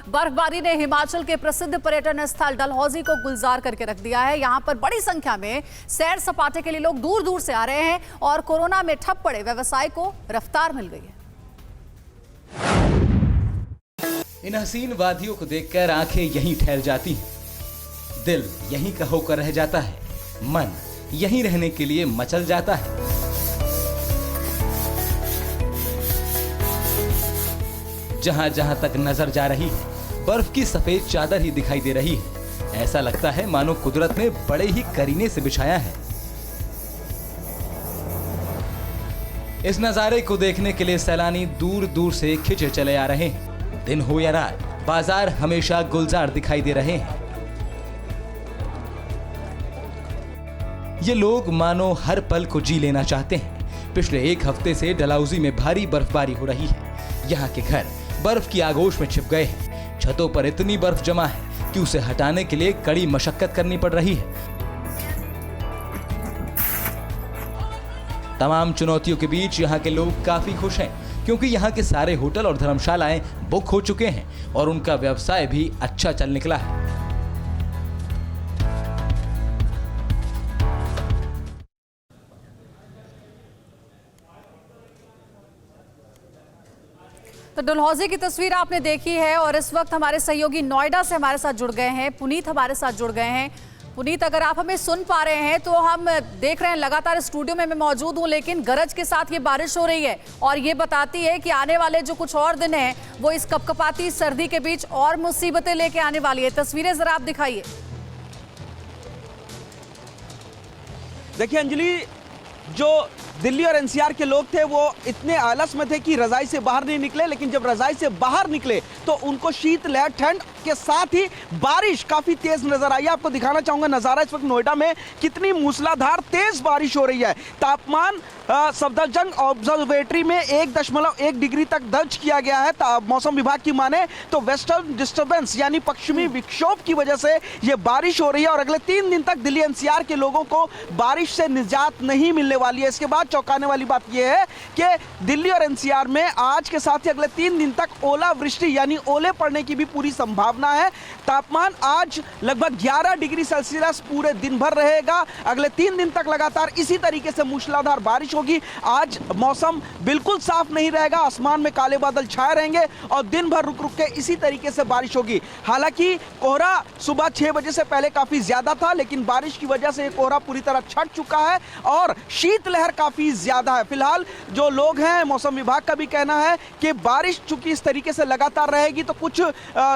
बर्फबारी ने हिमाचल के प्रसिद्ध पर्यटन स्थल डलहौजी को गुलजार करके रख दिया है। यहाँ पर बड़ी संख्या में सैर सपाटे के लिए लोग दूर दूर से आ रहे हैं और कोरोना में ठप पड़े व्यवसाय को रफ्तार मिल गई है। इन हसीन वादियों को देखकर आंखें यहीं ठहर जाती हैं, दिल यहीं का होकर रह जाता है, मन यहीं रहने के लिए मचल जाता है। जहां जहां तक नजर जा रही है बर्फ की सफेद चादर ही दिखाई दे रही है। ऐसा लगता है मानो कुदरत ने बड़े ही करीने से बिछाया है। इस नजारे को देखने के लिए सैलानी दूर दूर से खिंचे चले आ रहे हैं। दिन हो या रात, बाजार हमेशा गुलजार दिखाई दे रहे हैं। ये लोग मानो हर पल को जी लेना चाहते हैं। पिछले एक हफ्ते से डलहौजी में भारी बर्फबारी हो रही है। यहाँ के घर बर्फ की आगोश में छिप गए हैं। छतों पर इतनी बर्फ जमा है कि उसे हटाने के लिए कड़ी मशक्कत करनी पड़ रही है। तमाम चुनौतियों के बीच यहाँ के लोग काफी खुश हैं, क्योंकि यहाँ के सारे होटल और धर्मशालाएं बुक हो चुके हैं और उनका व्यवसाय भी अच्छा चल निकला है। तो डलहौजी की तस्वीर आपने देखी है और इस वक्त हमारे सहयोगी नोएडा से हमारे साथ जुड़ गए हैं। पुनीत हमारे साथ जुड़ गए हैं। पुनीत, अगर आप हमें सुन पा रहे हैं तो हम देख रहे हैं लगातार स्टूडियो में मैं मौजूद हूं, लेकिन गरज के साथ ये बारिश हो रही है और ये बताती है कि आने वाले जो कुछ और दिन हैं वो इस कपकपाती सर्दी के बीच और मुसीबतें लेके आने वाली है। तस्वीरें जरा आप दिखाइए। देखिए अंजलि, जो दिल्ली और एनसीआर के लोग थे वो इतने आलस में थे कि रजाई से बाहर नहीं निकले, लेकिन जब रजाई से बाहर निकले तो उनको शीतलहर, ठंड के साथ ही बारिश काफी तेज नजर आई। आपको दिखाना चाहूंगा नजारा इस वक्त नोएडा में कितनी मूसलाधार तेज बारिश हो रही है। तापमान सफदरजंग ऑब्जर्वेटरी में 1.1 डिग्री तक दर्ज किया गया है। मौसम विभाग की माने तो वेस्टर्न डिस्टर्बेंस यानी पश्चिमी विक्षोभ की वजह से ये बारिश हो रही है और अगले 3 दिन तक दिल्ली एनसीआर के लोगों को बारिश से निजात नहीं मिलने वाली है। इसके बाद चौंकाने वाली बात यह है कि दिल्ली और एनसीआर में आज के साथ ही अगले 3 दिन तक ओलावृष्टि यानी ओले पड़ने की भी पूरी संभावना है। तापमान आज लगभग 11 डिग्री सेल्सियस पूरे दिन भर रहेगा। अगले 3 दिन तक लगातार इसी तरीके से मूसलाधार बारिश होगी। आज मौसम बिल्कुल साफ नहीं रहेगा, आसमान में काले बादल छाए रहेंगे और दिन भर रुक रुक के इसी तरीके से बारिश होगी। हालांकि कोहरा सुबह 6 बजे से पहले काफी ज्यादा था, लेकिन बारिश की वजह से कोहरा पूरी तरह छट चुका है और शीतलहर काफी ज्यादा है। फिलहाल जो लोग हैं, मौसम विभाग का भी कहना है कि बारिश चूंकि इस तरीके से लगातार रहेगी तो कुछ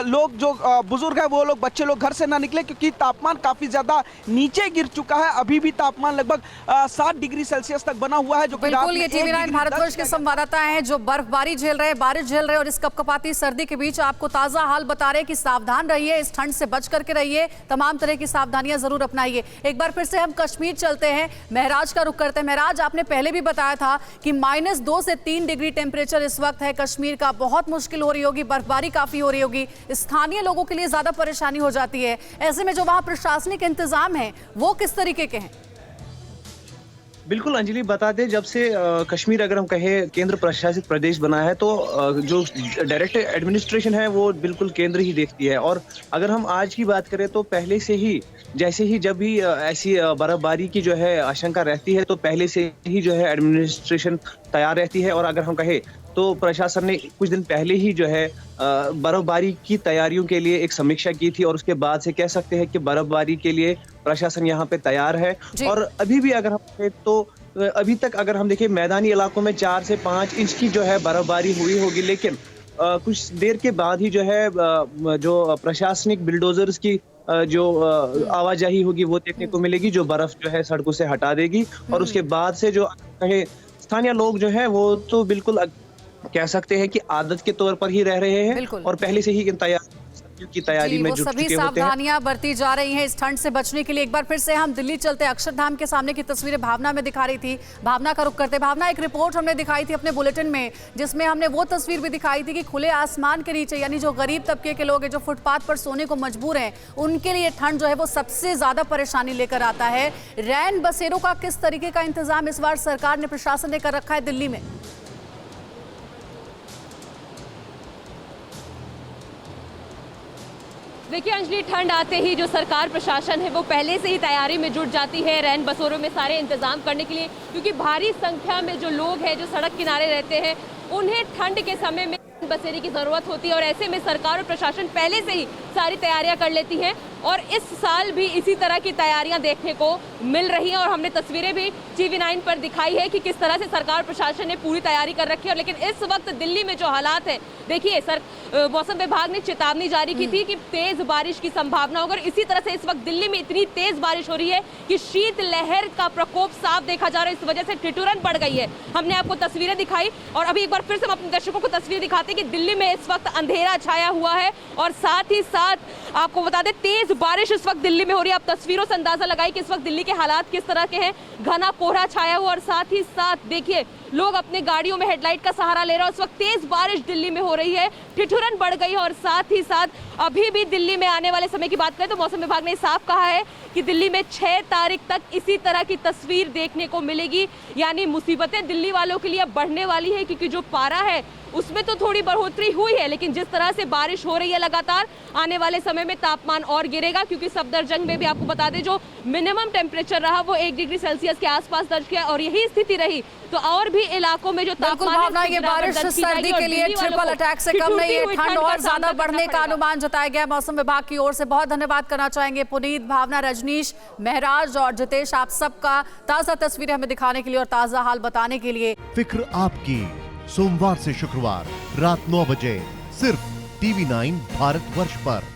लोग जो बुजुर्ग है वो लोग, बच्चे लोग घर से ना निकले, क्योंकि तापमान काफी ज्यादा नीचे गिर चुका है। अभी भी तापमान लगभग 7 डिग्री सेल्सियस तक बना हुआ है। जो बिल्कुल, ये टीवी9 भारतवर्ष के संवाददाता हैं जो बर्फबारी झेल रहे हैं, बारिश झेल रहे हैं और इस कपकपाती सर्दी के बीच आपको ताजा हाल बता रहे हैं कि सावधान रहिए, इस ठंड से बच करके रहिए, तमाम तरह की सावधानियां जरूर अपनाइए। एक बार फिर से हम कश्मीर चलते हैं, महराज का रुख करते हैं। महराज, आपने पहले भी बताया था कि -2 से 3 डिग्री टेम्परेचर इस वक्त है कश्मीर का। बहुत मुश्किल हो रही होगी, बर्फबारी काफी हो रही होगी, स्थानीय लोगों के लिए ज्यादा परेशानी हो जाती है। ऐसे में जो वहां प्रशासनिक इंतजाम है वो किस तरीके के हैं? बिल्कुल अंजलि, बता दें जब से कश्मीर अगर हम कहें केंद्र प्रशासित प्रदेश बना है तो जो डायरेक्ट एडमिनिस्ट्रेशन है वो बिल्कुल केंद्र ही देखती है। और अगर हम आज की बात करें तो पहले से ही जैसे ही जब भी ऐसी बर्फबारी की जो है आशंका रहती है तो पहले से ही जो है एडमिनिस्ट्रेशन तैयार रहती है। और अगर हम कहें तो प्रशासन ने कुछ दिन पहले ही जो है बर्फबारी की तैयारियों के लिए एक समीक्षा की थी और उसके बाद से कह सकते हैं कि बर्फबारी के लिए प्रशासन यहाँ पे तैयार है। और अभी भी अगर हम कहें तो अभी तक अगर हम देखें मैदानी इलाकों में 4 से 5 इंच की जो है बर्फबारी हुई होगी, लेकिन कुछ देर के बाद ही जो है जो प्रशासनिक बिल्डोजर्स की जो आवाजाही होगी वो देखने को मिलेगी, जो बर्फ जो है सड़कों से हटा देगी। और उसके बाद से जो कहे स्थानीय लोग जो है वो तो बिल्कुल कह सकते हैं कि आदत के तौर पर ही रह रहे हैं और पहले से ही की तैयारी में जुट चुके होते हैं। सभी सावधानियां बरती जा रही हैं इस ठंड से बचने के लिए। एक बार फिर से हम दिल्ली चलते हैं, अक्षरधाम के सामने की तस्वीरें भावना में दिखा रही थी, भावना का रुख करते। भावना, एक रिपोर्ट हमने दिखाई थी अपने बुलेटिन में जिसमें हमने वो तस्वीर भी दिखाई थी कि खुले आसमान के नीचे यानी जो गरीब तबके के लोग हैं जो फुटपाथ पर सोने को मजबूर हैं, उनके लिए ठंड जो है वो सबसे ज्यादा परेशानी लेकर आता है। रैन बसेरों का किस तरीके का इंतजाम इस बार सरकार ने, प्रशासन ने कर रखा है दिल्ली में? देखिए अंजलि, ठंड आते ही जो सरकार प्रशासन है वो पहले से ही तैयारी में जुट जाती है रैन बसेरों में सारे इंतजाम करने के लिए, क्योंकि भारी संख्या में जो लोग हैं जो सड़क किनारे रहते हैं उन्हें ठंड के समय में बसेरे की जरूरत होती है और ऐसे में सरकार और प्रशासन पहले से ही सारी तैयारियां कर लेती है और इस साल भी इसी तरह की तैयारियां देखने को मिल रही हैं और हमने तस्वीरें भी TV9 पर दिखाई है कि किस तरह से सरकार प्रशासन ने पूरी तैयारी कर रखी है। और लेकिन इस वक्त दिल्ली में जो हालात है, देखिए मौसम विभाग ने चेतावनी जारी की थी कि तेज बारिश की संभावना होगी। इसी तरह से इस वक्त दिल्ली में इतनी तेज बारिश हो रही है कि शीत लहर का प्रकोप साफ देखा जा रहा है। इस वजह से ठिठुरन बढ़ गई है। हमने आपको तस्वीरें दिखाई और अभी एक बार फिर से हम अपने दर्शकों को तस्वीर दिखाते हैं कि दिल्ली में इस वक्त अंधेरा छाया हुआ है और साथ ही साथ आपको बता दें तेज बारिश इस वक्त दिल्ली में हो रही है। आप तस्वीरों से अंदाजा लगाइए कि इस वक्त दिल्ली के हालात किस तरह के हैं। घना कोहरा छाया हुआ और साथ ही साथ देखिए लोग अपने गाड़ियों में हेडलाइट का सहारा ले रहे हैं। उस वक्त तेज बारिश दिल्ली में हो रही है, ठिठुरन बढ़ गई है और साथ ही साथ अभी भी दिल्ली में आने वाले समय की बात करें तो मौसम विभाग ने साफ कहा है कि दिल्ली में 6 तारीख तक इसी तरह की तस्वीर देखने को मिलेगी। यानी मुसीबतें दिल्ली वालों के लिए बढ़ने वाली है, क्योंकि जो पारा है उसमें तो थोड़ी बढ़ोतरी हुई है, लेकिन जिस तरह से बारिश हो रही है लगातार आने वाले समय में तापमान और गिरेगा। क्योंकि सफदरजंग में भी आपको बता दें जो मिनिमम टेम्परेचर रहा वो 1 डिग्री सेल्सियस के आसपास दर्ज किया और यही स्थिति रही तो और भी इलाकों में जो तापमान ये बारिश सर्दी के लिए ट्रिपल अटैक से कम नहीं है, ठंड और ज्यादा बढ़ने का अनुमान जताया गया मौसम विभाग की ओर से। बहुत धन्यवाद करना चाहेंगे पुनीत, भावना, रजनीश, महराज और जितेश, आप सबका ताजा तस्वीरें हमें दिखाने के लिए और ताजा हाल बताने के लिए। फिक्र आपकी, सोमवार से शुक्रवार रात 9 बजे सिर्फ TV9 भारतवर्ष पर।